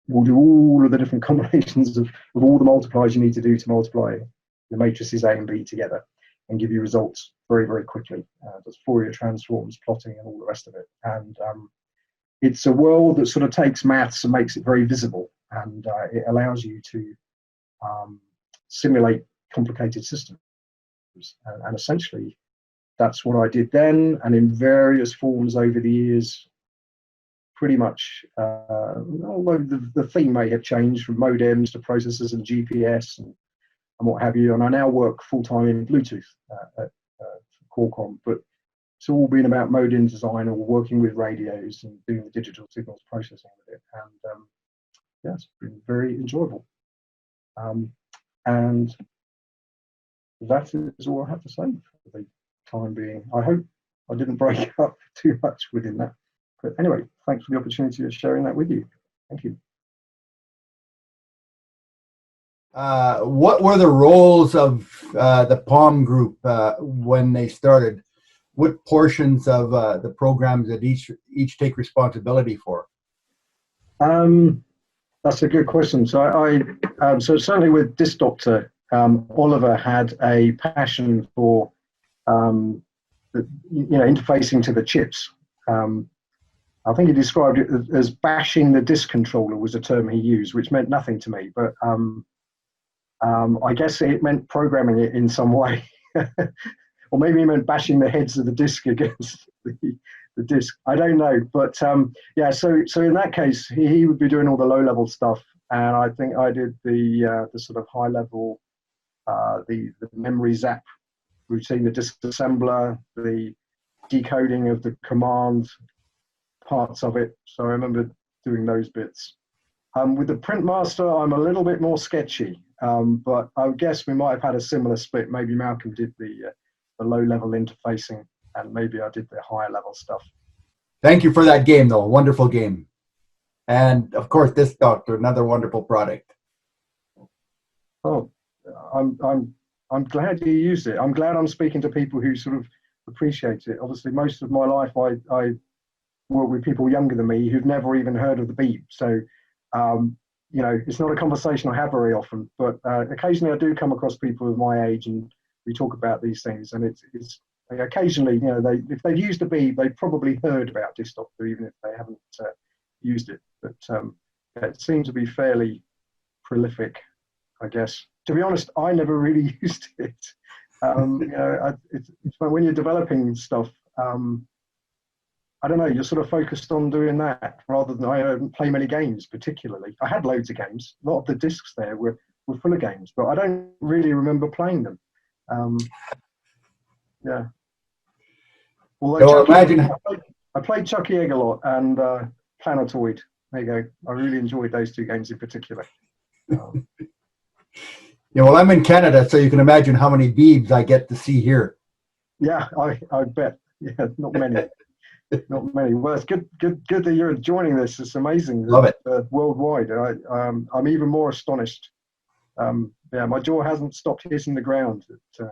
will do all of the different combinations of all the multipliers you need to do to multiply the matrices A and B together and give you results very, very quickly. There's Fourier transforms, plotting, and all the rest of it. And it's a world that sort of takes maths and makes it very visible, and it allows you to simulate complicated systems. And essentially, that's what I did then, and in various forms over the years. Pretty much, although the theme may have changed from modems to processors and GPS and what have you, and I now work full-time in Bluetooth at Qualcomm, but it's all been about modem design or working with radios and doing the digital signals processing with it, and yeah, it's been very enjoyable. And that is all I have to say for the time being. I hope I didn't break up too much within that. But anyway, thanks for the opportunity of sharing that with you. Thank you. What were the roles of the PaulH group when they started? What portions of the programs did each take responsibility for? That's a good question. So so certainly with Disc Doctor, Oliver had a passion for interfacing to the chips. I think he described it as bashing the disk controller was a term he used, which meant nothing to me, but I guess it meant programming it in some way. Or maybe he meant bashing the heads of the disk against the disk. I don't know, but yeah. So in that case, he would be doing all the low-level stuff, and I think I did the sort of high-level, the memory zap routine, the disassembler, the decoding of the command parts of it. So I remember doing those bits. With the print master, I'm a little bit more sketchy, but I would guess we might have had a similar split. Maybe Malcolm did the low-level interfacing, and maybe I did the higher-level stuff. Thank you for that game, though. Wonderful game. And, of course, Disc Doctor, another wonderful product. Oh, I'm glad you used it. I'm glad I'm speaking to people who sort of appreciate it. Obviously, most of my life, I work with people younger than me who've never even heard of the Beeb. So, you know, it's not a conversation I have very often, but occasionally I do come across people of my age and we talk about these things. And it's occasionally, you know, if they've used the Beeb, they've probably heard about Disk Doctor, even if they haven't used it. But it seems to be fairly prolific, I guess. To be honest, I never really used it. You know, it's when you're developing stuff, I don't know, you're sort of focused on doing that rather than I don't play many games particularly. I had loads of games. A lot of the discs there were full of games, but I don't really remember playing them. Yeah. Although I played Chucky Egg a lot and Planetoid. There you go. I really enjoyed those two games in particular. Yeah, well, I'm in Canada, so you can imagine how many Beebs I get to see here. Yeah, I bet. Yeah, not many. Not many. Well, it's good that you're joining this. It's amazing. Love it. Worldwide. I'm even more astonished. Yeah, my jaw hasn't stopped hitting the ground. You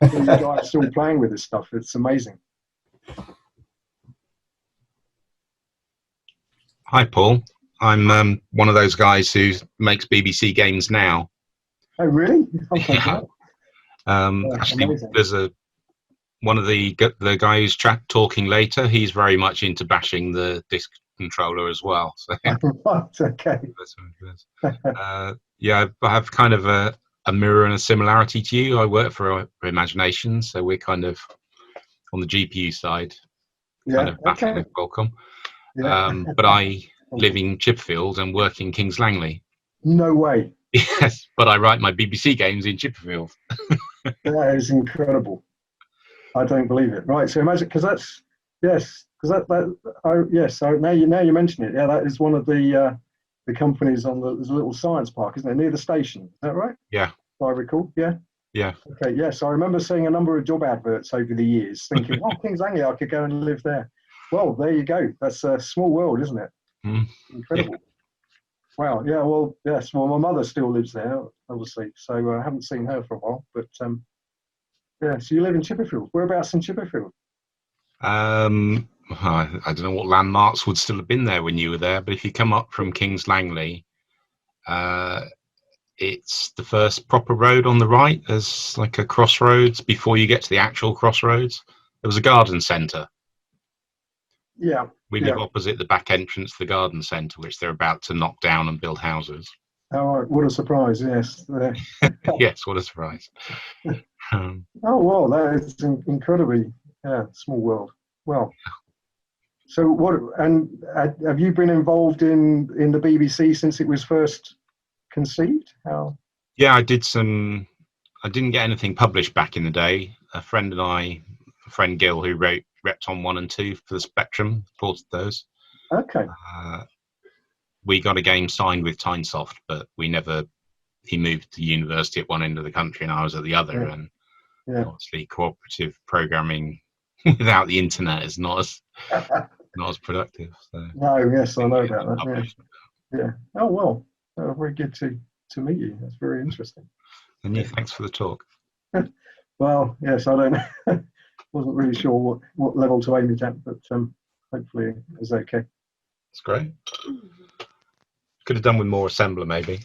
guys are still playing with this stuff. It's amazing. Hi, Paul. I'm one of those guys who makes BBC games now. Oh, really? Okay, Yeah. Actually, amazing. there's one of the guy who's talking later. He's very much into bashing the disk controller as well. So, Right, okay. Yeah, I have kind of a mirror and a similarity to you. I work for Imagination, so we're kind of on the GPU side, kind of bashing the Qualcomm. Yeah. But I live in Chipperfield and work in Kings Langley. No way. Yes, but I write my BBC games in Chipperfield. That is incredible. I don't believe it. Right, so imagine, because that's, yes, because yes, so now you mention it. Yeah, that is one of the companies on there's a little science park, isn't it, near the station? Is that right? Yeah. If I recall, yeah? Yeah. Okay, yes, I remember seeing a number of job adverts over the years, thinking, oh, Kings Langley, I could go and live there. Well, there you go. That's a small world, isn't it? Incredible. Yeah. Wow, yeah, well, yes, well, my mother still lives there, obviously, so I haven't seen her for a while, but yeah, so you live in Chipperfield. Whereabouts in Chipperfield? I don't know what landmarks would still have been there when you were there, but if you come up from Kings Langley, it's the first proper road on the right. There's like a crossroads before you get to the actual crossroads. There was a garden centre. Yeah. We live opposite the back entrance to the garden centre, which they're about to knock down and build houses. Oh, right. What a surprise, yes. Yes, what a surprise. Oh, well, that is incredibly, small world. Well, so what, and have you been involved in the BBC since it was first conceived? How? Yeah, I didn't get anything published back in the day. A friend Gil, who wrote Repton 1 and 2 for the Spectrum, ported those. Okay. We got a game signed with Tynesoft, but he moved to university at one end of the country and I was at the other. And obviously cooperative programming without the internet is not as productive. So no, yes, I know about that. Yeah. Oh, well, very good to meet you. That's very interesting. And thanks for the talk. Well, yes, I don't know. Wasn't really sure what level to aim it at, but hopefully it was okay. That's great. Could have done with more assembler, maybe.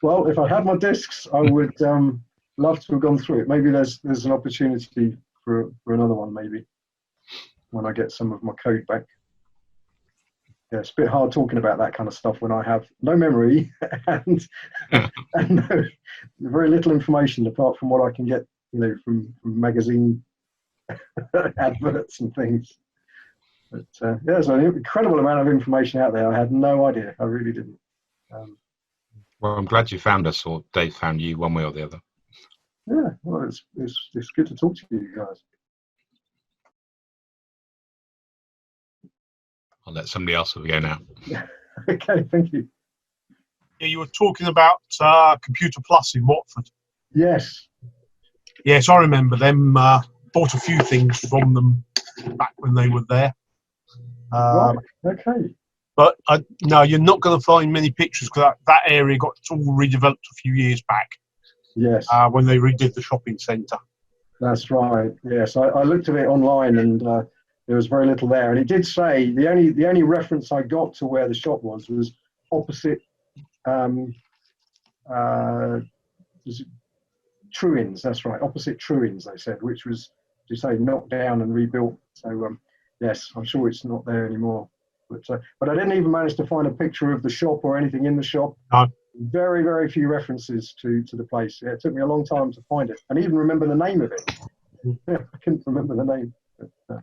Well, if I had my discs, I would love to have gone through it. Maybe there's an opportunity for another one, maybe, when I get some of my code back. Yeah, it's a bit hard talking about that kind of stuff when I have no memory and very little information apart from what I can get, from magazine adverts and things. But there's an incredible amount of information out there. I had no idea. I really didn't. Well, I'm glad you found us, or Dave found you, one way or the other. Yeah, well, it's good to talk to you guys. I'll let somebody else have a go now. Okay, thank you. Yeah, you were talking about Computer Plus in Watford. Yes. Yes, I remember them. Bought a few things from them back when they were there. Right. Okay. But no, you're not going to find many pictures because that area got all redeveloped a few years back. Yes. When they redid the shopping centre. That's right. Yes, I looked at it online, and there was very little there. And it did say the only reference I got to where the shop was opposite was it Truins. That's right, opposite Truins. They said, which was, as you say, knocked down and rebuilt. So yes, I'm sure it's not there anymore. But I didn't even manage to find a picture of the shop or anything in the shop. No. Very, very few references to the place. Yeah, it took me a long time to find it, and even remember the name of it. Yeah, I couldn't remember the name. But,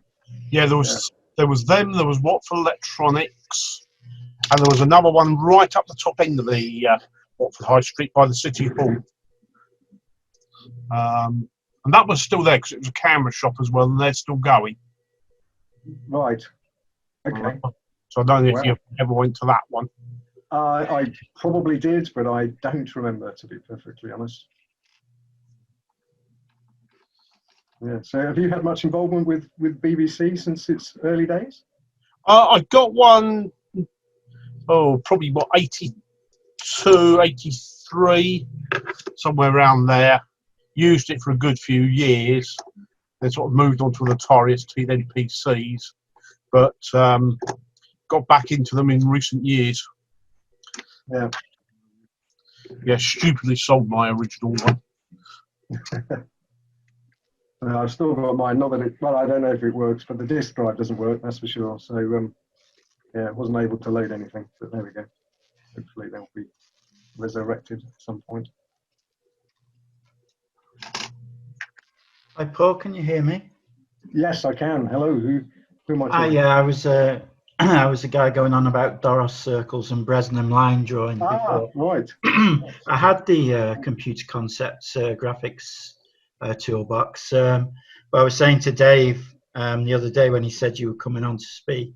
yeah, there was them. There was Watford Electronics, and there was another one right up the top end of the Watford High Street by the City Hall. And that was still there because it was a camera shop as well, and they're still going. right. Okay. So I don't know if Wow. you ever went to that one. I probably did, but I don't remember, to be perfectly honest. Yeah. So, have you had much involvement with BBC since its early days? I got one, probably 82, 83, somewhere around there. Used it for a good few years. Then sort of moved on to the Atari ST, then PCs. But got back into them in recent years. Yeah. Yeah, stupidly sold my original one. I've still got mine. Not that I don't know if it works, but the disk drive doesn't work. That's for sure. So yeah, it wasn't able to load anything. But there we go. Hopefully they'll be resurrected at some point. Hi, Paul. Can you hear me? Yes, I can. Hello. Who am I talking? Yeah, I was I was a guy going on about Doros circles and Bresnan line drawing before. Right. I had the computer concepts graphics toolbox. But I was saying to Dave the other day when he said you were coming on to speak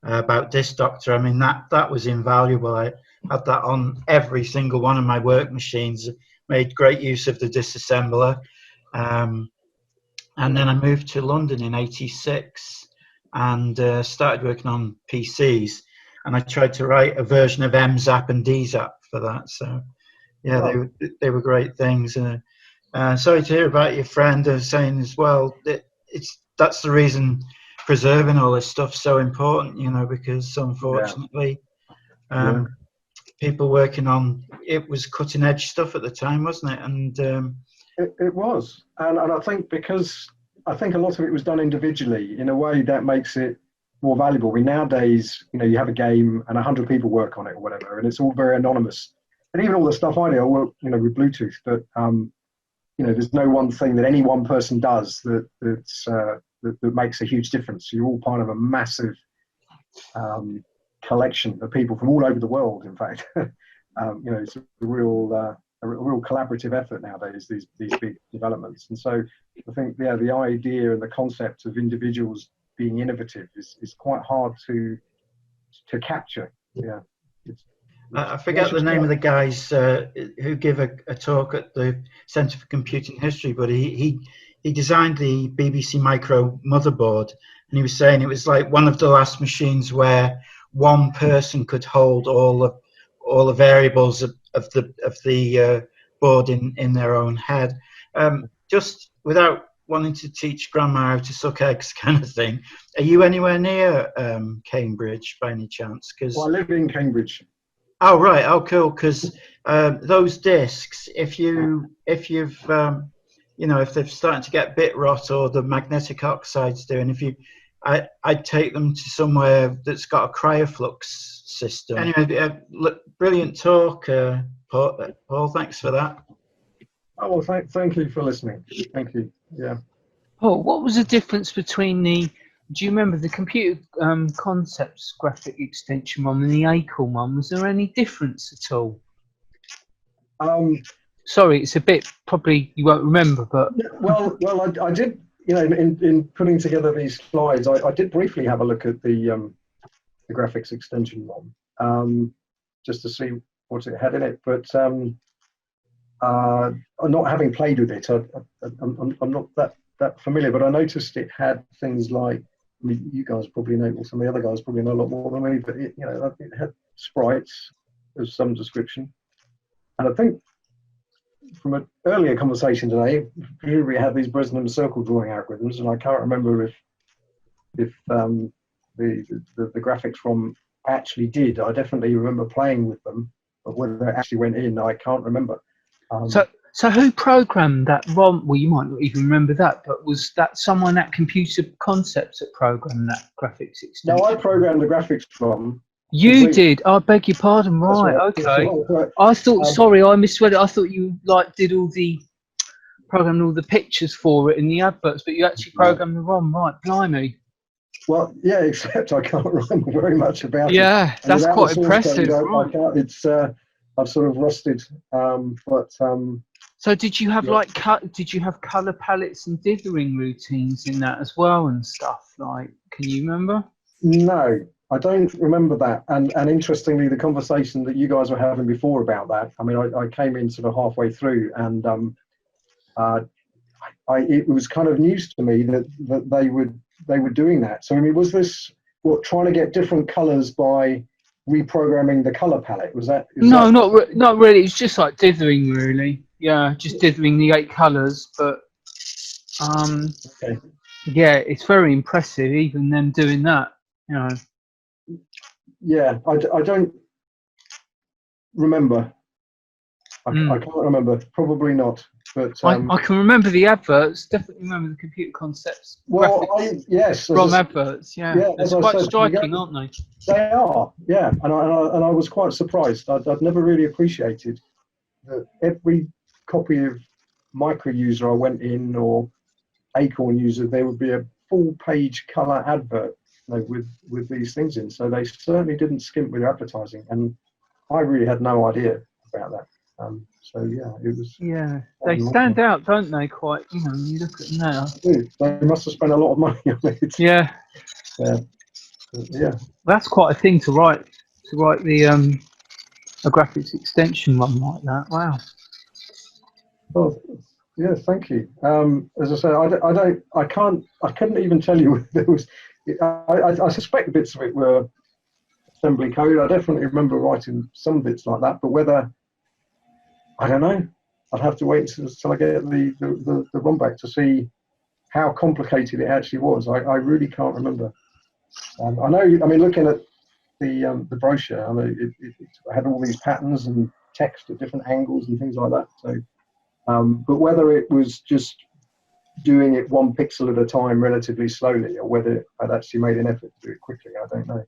about Disk Doctor. I mean, that was invaluable. I had that on every single one of my work machines. Made great use of the disassembler. And then I moved to London in '86 and started working on PCs. And I tried to write a version of MZAP and DZAP for that. So, yeah, Oh. they were great things. Sorry to hear about your friend saying as well that that's the reason preserving all this stuff's so important, you know, because unfortunately, people working on it was cutting edge stuff at the time, wasn't it? And It was, and I think because I think a lot of it was done individually in a way that makes it more valuable. Nowadays, you know, you have a game and 100 people work on it or whatever, and it's all very anonymous. And even all the stuff I do, I work, you know, with Bluetooth, but you know, there's no one thing that any one person does that makes a huge difference. You're all part of a massive collection of people from all over the world. In fact, you know, it's a real collaborative effort nowadays, these big developments. And so I think, yeah, the idea and the concept of individuals being innovative is quite hard to capture. Yeah. I forget the name of the guys who give a talk at the Centre for Computing History, but he designed the BBC Micro motherboard, and he was saying it was like one of the last machines where one person could hold all the variables of the board in their own head. Just without wanting to teach grandma how to suck eggs kind of thing, are you anywhere near Cambridge by any chance? Well, I live in Cambridge. Oh right, oh cool. Because those discs, if you've you know, if they're starting to get bit rot or the magnetic oxide's doing, I'd take them to somewhere that's got a cryoflux system. Anyway, brilliant talk, Paul. Thanks for that. Oh, well, thank you for listening. Thank you. Yeah. Paul, what was the difference between do you remember the computer concepts graphic extension one and the Acorn one? Was there any difference at all? Sorry, it's a bit, probably you won't remember, but... Well, I did, you know, in putting together these slides, I did briefly have a look at the graphics extension one, just to see what it had in it. But not having played with it, I'm not that familiar, but I noticed it had things like, I mean, you guys probably know, or some of the other guys probably know a lot more than me, but it, you know, it had sprites of some description. And I think from an earlier conversation today, we had these Bresnan circle drawing algorithms, and I can't remember if the graphics ROM actually did. I definitely remember playing with them, but whether it actually went in, I can't remember. So who programmed that ROM? Well, you might not even remember that, but was that someone at Computer Concepts that programmed that graphics extension? No, I programmed the graphics ROM. You did? I beg your pardon. Right, okay. Right. I thought, sorry, I misread it. I thought you did programmed all the pictures for it in the adverts, but you actually programmed the ROM, right? Blimey. Well, yeah, except I can't remember very much about it. Yeah, that's quite impressive. I can't, it's I've sort of rusted, So did you have did you have color palettes and dithering routines in that as well and stuff? Like, can you remember? No, I don't remember that. And interestingly, the conversation that you guys were having before about that, I mean, I came in sort of halfway through, and it was kind of news to me that they were doing that. So I mean, was this trying to get different colors by reprogramming the color palette? Was that? No, not really. It's just like dithering, really. Yeah, just dithering the 8 colors. But okay. Yeah, it's very impressive, even them doing that. You know. Yeah, I don't remember. I can't remember. Probably not. But I can remember the adverts. Definitely remember the Computer Concepts. Well, yes, from adverts. Yeah, they're quite striking, aren't they? They are. Yeah, and I was quite surprised. I'd never really appreciated that every copy of Micro User I went in, or Acorn User, there would be a full-page color advert, you know, with these things in. So they certainly didn't skimp with advertising, and I really had no idea about that. So yeah, it was. Yeah, they stand out, don't they? Quite, you know, when you look at them now. They must have spent a lot of money on it. Yeah. Yeah. That's quite a thing to write. To write the a graphics extension one like that. Wow. Well, yeah, thank you. As I say, I couldn't even tell you if there was. I suspect bits of it were assembly code. I definitely remember writing some bits like that, but whether, I don't know. I'd have to wait until I get the ROM back to see how complicated it actually was. I really can't remember. I know. I mean, looking at the brochure, I mean, it had all these patterns and text at different angles and things like that. So, but whether it was just doing it 1 pixel at a time relatively slowly, or whether I'd actually made an effort to do it quickly, I don't know.